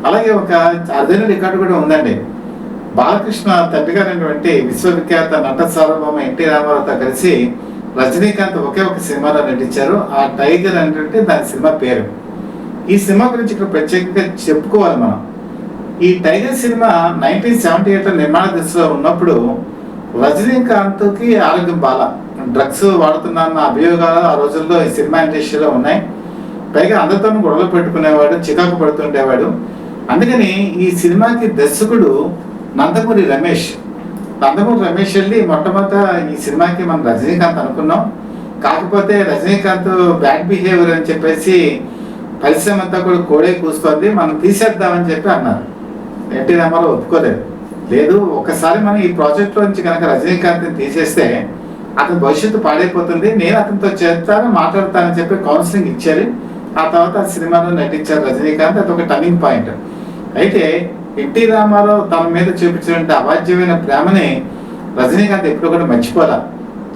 అలాగే ఒక అరుదైన రికార్డు కూడా ఉందండి. బాలకృష్ణ తండ్రి గారైనటువంటి విశ్వవిఖ్యాత నట సార్వభౌమ ఎన్టీ రామారావుతో కలిసి రజనీకాంత్ ఒకే ఒక సినిమాలో నటించారు. ఆ టైగర్ అంటే దాని సినిమా పేరు. ఈ సినిమా గురించి ఇక్కడ ప్రత్యేకంగా చెప్పుకోవాలి మనం. ఈ టైగర్ సినిమా 1978 నిర్మాణ దశలో ఉన్నప్పుడు రజనీకాంత్కి ఆరోగ్యం బాల, డ్రగ్స్ వాడుతున్న అభియోగాలు ఆ రోజుల్లో ఈ సినిమా ఇండస్ట్రీలో ఉన్నాయి. పైగా అందరితోనూ గొడవలు పెట్టుకునేవాడు, చికాకు పడుతుండేవాడు. అందుకని ఈ సినిమాకి దర్శకుడు నందమూరి రమేష్ వెళ్ళి మొట్టమొదట ఈ సినిమాకి మనం రజనీకాంత్ అనుకున్నాం. కాకపోతే రజనీకాంత్ బ్యాడ్ బిహేవియర్ అని చెప్పేసి పరిశ్రమ అంతా కూడా కోడే కూస్తోంది, మనం తీసేద్దామని చెప్పి అన్నారు. ఎన్టీ రామారావు ఒప్పుకోలేదు. లేదు, ఒకసారి మనం ఈ ప్రాజెక్ట్ నుంచి కనుక రజనీకాంత్ని తీసేస్తే అతని భవిష్యత్తు పాడైపోతుంది, నేను అతనితో మాట్లాడతానని చెప్పి కౌన్సిలింగ్ ఇచ్చారు. ఆ తర్వాత ఆ సినిమాలో నటించారు రజనీకాంత్. అది ఒక టర్నింగ్ పాయింట్. అయితే ఎన్టీ రామారావు తన మీద చూపించినటువంటి అవాజ్యమైన ప్రేమని రజనీకాంత్ ఎప్పుడు కూడా మర్చిపోలా.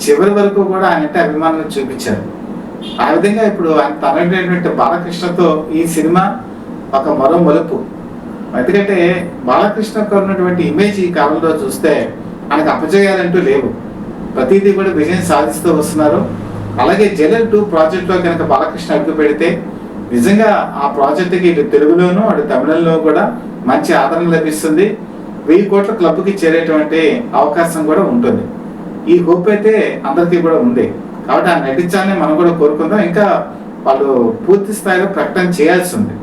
చివరి వరకు కూడా ఆయనంటే అభిమానులు చూపించారు. ఆ విధంగా ఇప్పుడు ఆయన తనటువంటి బాలకృష్ణతో ఈ సినిమా ఒక మరో మలుపు. ఎందుకంటే బాలకృష్ణకు ఉన్నటువంటి ఇమేజ్ ఈ కాలంలో చూస్తే ఆయనకు అపజయాలంటూ లేవు, ప్రతిదీ కూడా విజయం సాధిస్తూ వస్తున్నారు. అలాగే జైలర్ 2 ప్రాజెక్ట్లో కనుక బాలకృష్ణ అడుగు పెడితే నిజంగా ఆ ప్రాజెక్టుకి ఇటు తెలుగులోను అటు తమిళంలో కూడా మంచి ఆదరణ లభిస్తుంది. 1000 కోట్ల క్లబ్కి చేరేటువంటి అవకాశం కూడా ఉంటుంది. ఈ హోప్ అయితే అందరికీ కూడా ఉంది. కాబట్టి ఆ నటించాలని మనం కూడా కోరుకుందాం. ఇంకా వాళ్ళు పూర్తి స్థాయిలో ప్రకటన చేయాల్సి ఉంది.